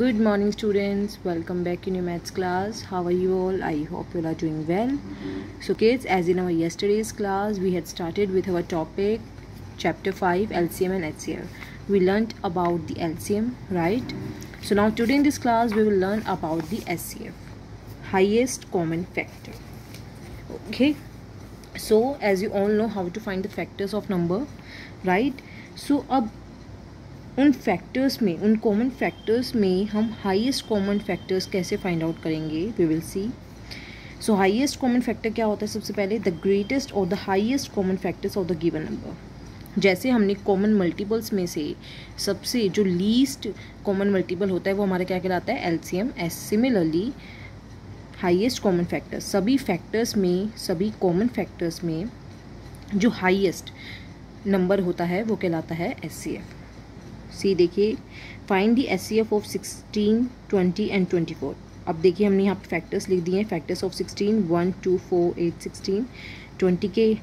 Good morning students, welcome back in your maths class. How are you all? I hope you all are doing well. So kids, as in our yesterday's class we had started with our topic chapter 5 LCM and HCF. We learnt about the LCM, right? So now today in this class we will learn about the HCF, highest common factor. Okay, so as you all know how to find the factors of number, right? So अब उन factors में, उन common factors में हम highest common factors कैसे find out करेंगे, we will see. So highest common factor क्या होता है? सबसे पहले द ग्रेटेस्ट और the highest common factors of the given number. जैसे हमने कॉमन मल्टीपल्स में से सबसे जो लीस्ट कॉमन मल्टीपल होता है वो हमारा क्या कहलाता है? LCM. As similarly highest common factors, सभी फैक्टर्स में, सभी कॉमन फैक्टर्स में जो हाईएस्ट नंबर होता है वो कहलाता है एचसीएफ. सी देखिए, find the HCF of 16, 20 and 24. अब देखिए हमने यहाँ पे फैक्टर्स लिख दिए हैं. Factors of 16 1 2 4 8 16. 20 के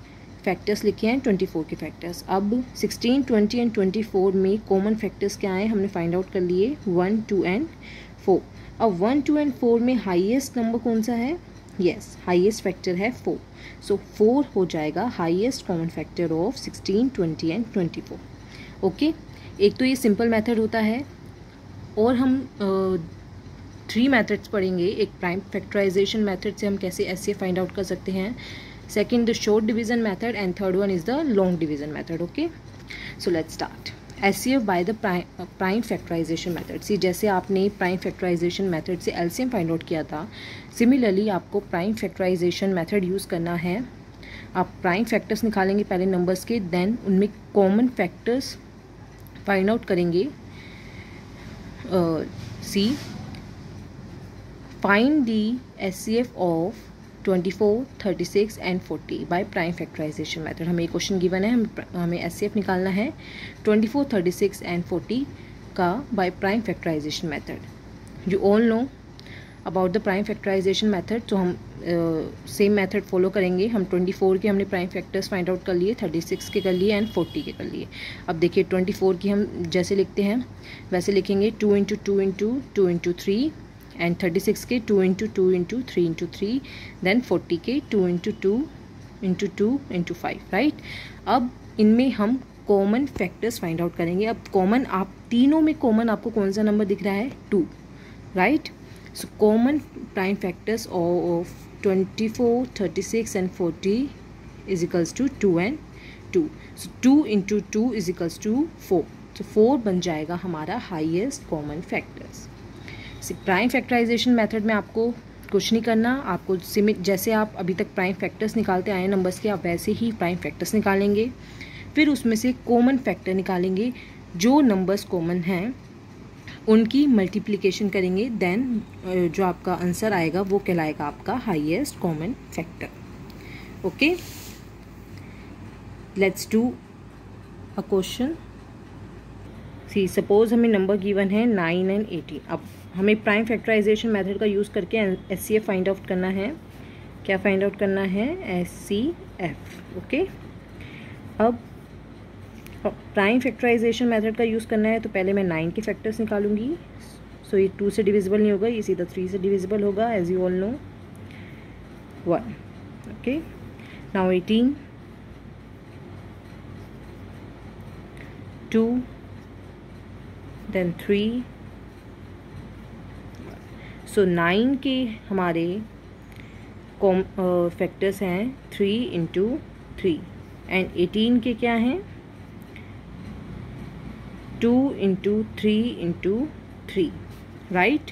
फैक्टर्स लिखे हैं, 24 के फैक्टर्स. अब 16, 20 एंड 24 में कॉमन फैक्टर्स क्या हैं हमने फाइंड आउट कर लिए, 1 2 एंड 4. अब 1 2 एंड 4 में हाईएस्ट नंबर कौन सा है? यस, हाईएस्ट फैक्टर है 4. सो 4 हो जाएगा highest common factor of 16, 20 and 24. Okay, एक तो ये सिंपल मेथड होता है और हम 3 मेथड्स पढ़ेंगे. एक प्राइम फैक्टराइजेशन मेथड से हम कैसे एचसीएफ फाइंड आउट कर सकते हैं, second the short division method and third one is the long division method. Okay, so let's start. HCF by the prime factorisation method. See, जैसे आपने प्राइम फैक्टराइजेशन मेथड से LCM find out किया था, similarly आपको prime factorisation method use करना है. आप prime factors निकालेंगे पहले नंबर्स के, देन उनमें कॉमन फैक्टर्स फाइंड आउट करेंगे. See, find the HCF of 24, 36 and 40 by prime factorisation method. हमें एक क्वेश्चन गिवन है, हमें एचसीएफ निकालना है 24, 36 एंड 40 का by prime factorisation method. You all know about the prime factorisation method, तो हम सेम मेथड फॉलो करेंगे. हम 24 के हमने प्राइम फैक्टर्स फाइंड आउट कर लिए, 36 के कर लिए एंड 40 के कर लिए. अब देखिए 24 की हम जैसे लिखते हैं वैसे लिखेंगे, 2 इंटू 2 इंटू 2 इंटू 3 एंड 36 के 2 इंटू 2 इंटू 3 इंटू 3, देन 40 के 2 इंटू 2 इंटू 2 इंटू 5, राइट. अब इनमें हम कॉमन फैक्टर्स फाइंड आउट करेंगे. अब कॉमन, आप तीनों में कॉमन आपको कौन सा नंबर दिख रहा है? 2, right. So common prime factors of 24, 36 and 40 is equals to 2 and 2. So 2 into 2 is equals to 4. So 4 बन जाएगा हमारा highest common factors. Prime factorisation method में आपको कुछ नहीं करना, आपको जैसे आप अभी तक प्राइम फैक्टर्स निकालते आए नंबर्स के, आप वैसे ही प्राइम फैक्टर्स निकालेंगे. फिर उसमें से कॉमन फैक्टर निकालेंगे. जो नंबर्स कॉमन हैं उनकी मल्टीप्लिकेशन करेंगे, देन जो आपका आंसर आएगा वो कहलाएगा आपका highest common factor. Okay, let's do a question. See, suppose हमें नंबर गिवन है 9 एंड 18. अब हमें प्राइम फैक्टराइजेशन मेथड का यूज़ करके एचसीएफ फाइंड आउट करना है. क्या फाइंड आउट करना है? एचसीएफ. ओके, अब प्राइम फैक्टराइजेशन मेथड का यूज़ करना है तो पहले मैं 9 के फैक्टर्स निकालूंगी. सो ये 2 से डिविजिबल नहीं होगा, ये सीधा 3 से डिविजिबल होगा, as you all know, 1. Okay, now 18, 2, then 3. So 9 के हमारे फैक्टर्स हैं 3 इंटू 3 एंड 18 के क्या हैं? 2 इंटू 3 इंटू 3, राइट.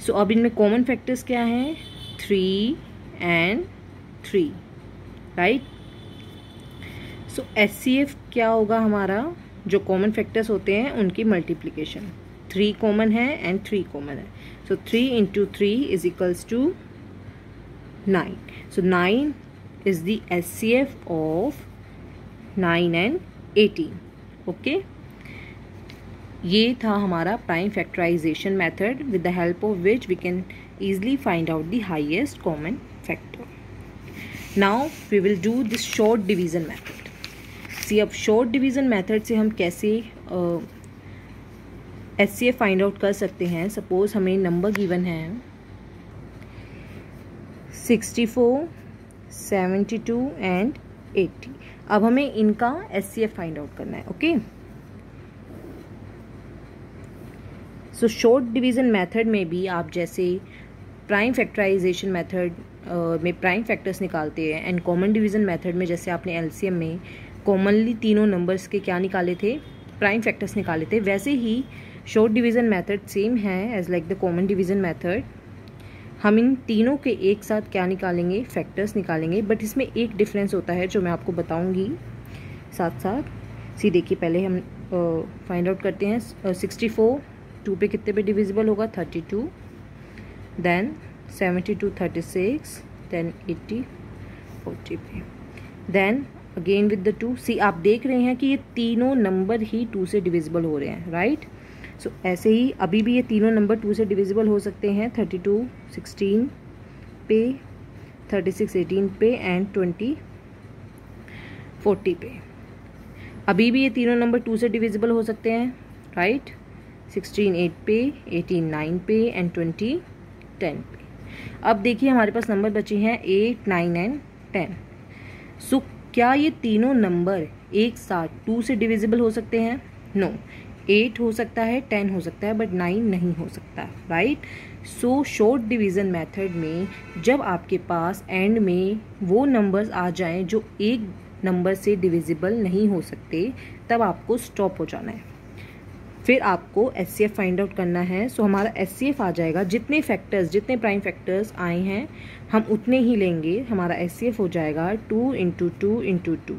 सो अब इनमें कॉमन फैक्टर्स क्या हैं? 3 एंड 3, राइट. सो एचसीएफ क्या होगा हमारा? जो कॉमन फैक्टर्स होते हैं उनकी मल्टीप्लिकेशन. 3 कॉमन है एंड 3 कॉमन है. So 3 into 3 is equals to 9. So 9 is the HCF of 9 and 18. Okay, ये था हमारा prime factorisation method with the help of which we can easily find out the highest common factor. Now we will do this short division method. See, अब short division method से हम कैसे HCF find out कर सकते हैं। Suppose हमें number given है 64, 72 and 80। अब हमें इनका HCF फाइंड आउट करना है। Okay, so short division method में भी आप जैसे प्राइम फैक्टराइजेशन मेथड में प्राइम फैक्टर्स निकालते हैं एंड कॉमन डिवीज़न मेथड में जैसे आपने एलसीएम में कॉमनली तीनों नंबर्स के क्या निकाले थे, प्राइम फैक्टर्स निकाले थे, वैसे ही शॉर्ट डिवीज़न मेथड सेम है as like the common division method. हम इन तीनों के एक साथ क्या निकालेंगे, फैक्टर्स निकालेंगे, बट इसमें एक डिफरेंस होता है जो मैं आपको बताऊंगी साथ साथ। सी देखिए, पहले हम फाइंड आउट करते हैं 64 2 पे कितने पे डिविजिबल होगा, 32, देन 72 36, देन 80 40 पे, देन अगेन विद द 2। सी आप देख रहे हैं कि ये तीनों नंबर ही 2 से डिविजिबल हो रहे हैं, राइट। सो ऐसे ही अभी भी ये तीनों नंबर 2 से डिविजिबल हो सकते हैं, 32 16 पे, 36 18 पे एंड 20 40 पे। अभी भी ये तीनों नंबर 2 से डिविजिबल हो सकते हैं, राइट। 16 8 पे, 18 9 पे एंड 20 10 पे। अब देखिए हमारे पास नंबर बचे हैं 8 9 एंड 10। सो क्या ये तीनों नंबर एक साथ 2 से डिविजिबल हो सकते हैं? नो, 8 हो सकता है, 10 हो सकता है, बट 9 नहीं हो सकता, राइट। सो शॉर्ट डिवीज़न मेथड में जब आपके पास एंड में वो नंबर्स आ जाएं जो एक नंबर से डिविजिबल नहीं हो सकते, तब आपको स्टॉप हो जाना है। फिर आपको HCF फाइंड आउट करना है। सो हमारा HCF आ जाएगा, जितने फैक्टर्स, जितने प्राइम फैक्टर्स आए हैं हम उतने ही लेंगे। हमारा HCF हो जाएगा 2 इंटू 2 इंटू 2,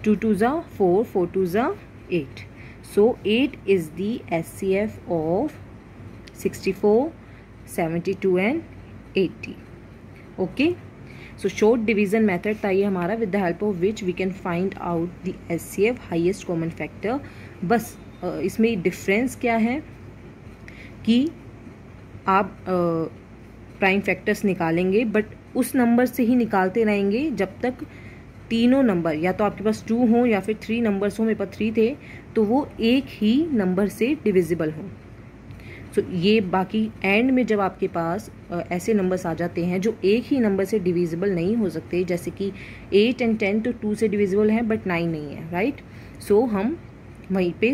2 2 ज़ा 4, 4 2 ज़ा 8। So 8 is the HCF of 64 72 and 80। Okay, so short division method था ये हमारा, with the help of which we can find out the HCF, highest common factor. बस इसमें डिफरेंस क्या है कि आप प्राइम फैक्टर्स निकालेंगे, बट उस नंबर से ही निकालते रहेंगे जब तक तीनों नंबर, या तो आपके पास 2 हो या फिर 3 नंबर्स हो, मेरे पास 3 थे, तो वो एक ही नंबर से डिविजिबल हो। सो ये बाकी एंड में जब आपके पास ऐसे नंबर्स आ जाते हैं जो एक ही नंबर से डिविजिबल नहीं हो सकते, जैसे कि 8 एंड 10 तो 2 से डिविजिबल हैं बट 9 नहीं है, राइट। सो हम वहीं पे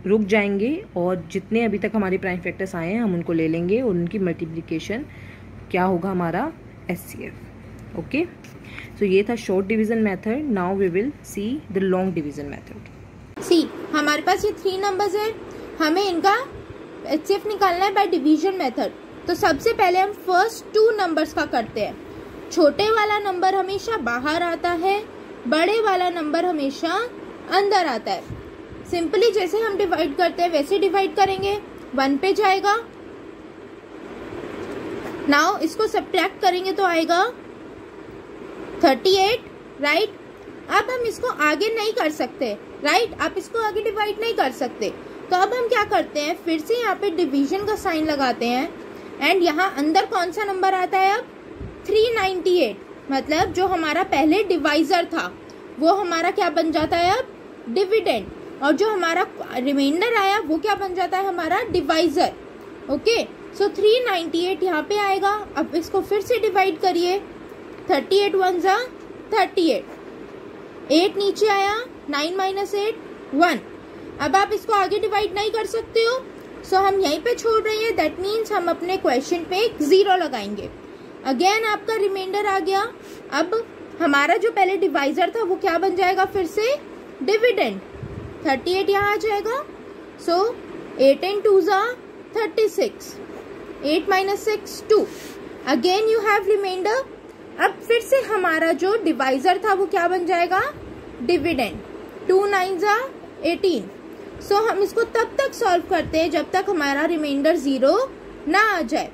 रुक जाएंगे और जितने अभी तक हमारे प्राइम फैक्टर्स आए हैं हम उनको ले लेंगे और उनकी मल्टीप्लिकेशन क्या होगा, हमारा HCF। ओके, सो ये था short division method. Now we will see the long division method. See हमारे पास ये 3 नंबर्स हैं, हमें इनका HCF निकालना है बाय डिवीजन मेथड। तो सबसे पहले हम फर्स्ट 2 नंबर्स का करते हैं। छोटे वाला नंबर हमेशा बाहर आता है, बड़े वाला नंबर हमेशा अंदर आता है। सिंपली जैसे हम डिवाइड करते हैं वैसे डिवाइड करेंगे, 1 पे जाएगा। नाउ इसको सब्ट्रैक्ट करेंगे तो आएगा 38, राइट। अब हम इसको आगे नहीं कर सकते, राइट, आप इसको आगे डिवाइड नहीं कर सकते। तो अब हम क्या करते हैं, फिर से यहाँ पे डिवीजन का साइन लगाते हैं एंड यहाँ अंदर कौन सा नंबर आता है अब, 398। मतलब जो हमारा पहले डिवाइजर था वो हमारा क्या बन जाता है अब, डिविडेंड, और जो हमारा रिमाइंडर आया वो क्या बन जाता है, हमारा डिवाइजर। ओके, सो 398 यहाँ पे आएगा। अब इसको फिर से डिवाइड करिए, 38 1 ज़ा 38, 8 नीचे आया, 9 माइनस 8 1। अब आप इसको आगे डिवाइड नहीं कर सकते हो, सो हम यहीं पे छोड़ रहे हैं। दैट मीन्स हम अपने क्वेश्चन पे एक 0 लगाएंगे। अगेन आपका रिमाइंडर आ गया। अब हमारा जो पहले डिवाइजर था वो क्या बन जाएगा, फिर से डिविडेंड। 38 यहाँ आ जाएगा। सो 8 and 2 ज़ा 36, 8 minus 6 2। Again you have remainder. अब फिर से हमारा जो डिवाइजर था वो क्या बन जाएगा, डिविडेंड। 2 9 ज़ा 18। सो हम इसको तब तक सॉल्व करते हैं जब तक हमारा रिमाइंडर 0 ना आ जाए।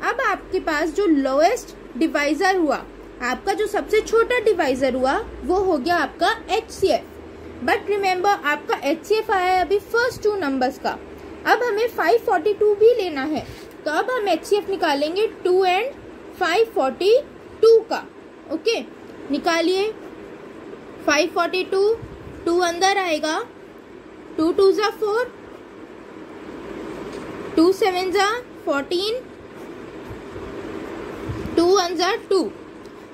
अब आपके पास जो लोएस्ट डिवाइजर हुआ, आपका जो सबसे छोटा डिवाइजर हुआ, वो हो गया आपका HCF। बट रिमेम्बर आपका HCF आया है अभी फर्स्ट 2 नंबर्स का। अब हमें 542 भी लेना है, तो अब हम HCF निकालेंगे 2 एंड 542 का। ओके, निकालिए 542, 2 अंदर आएगा, 2 2 ज़ा 4, 2 7 जा 14, 2 1 जा 2।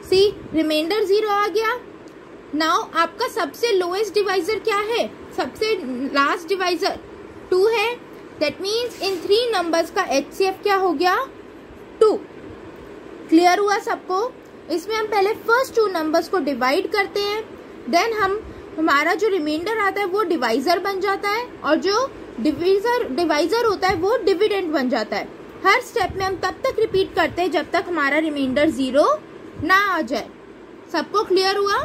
सी रिमाइंडर 0 आ गया। नाउ आपका सबसे लोएस्ट डिवाइजर क्या है? सबसे लास्ट डिवाइजर 2 है। दैट मीन्स इन 3 नंबर्स का HCF क्या हो गया? 2। क्लियर हुआ सबको? इसमें हम पहले फर्स्ट 2 नंबर्स को डिवाइड करते हैं, देन हमारा जो रिमाइंडर आता है वो डिवाइजर बन जाता है, और जो डिवाइजर होता है वो डिविडेंड बन जाता है। हर स्टेप में हम तब तक रिपीट करते हैं जब तक हमारा रिमाइंडर 0 ना आ जाए। सबको क्लियर हुआ?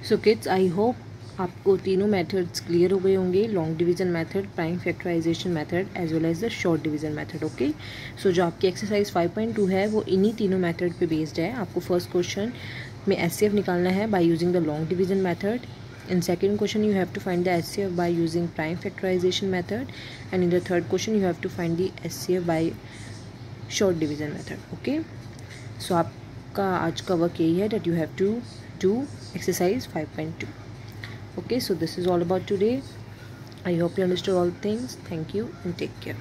सो किड्स, आई होप आपको तीनों मेथड्स क्लियर हो गए होंगे, long division method, prime factorisation method as well as the short division method. Okay, so जो आपकी एक्सरसाइज 5.2 है वो इन्हीं तीनों मेथड पे बेस्ड है। आपको फर्स्ट क्वेश्चन में HCF निकालना है by using the long division method. In second question you have to find the HCF by using prime factorization method, and in the third question you have to find the HCF by short division method. Okay, so आपका आज का work यही है that you have to do exercise 5.2. Okay, so this is all about today. I hope you understood all things. Thank you and take care.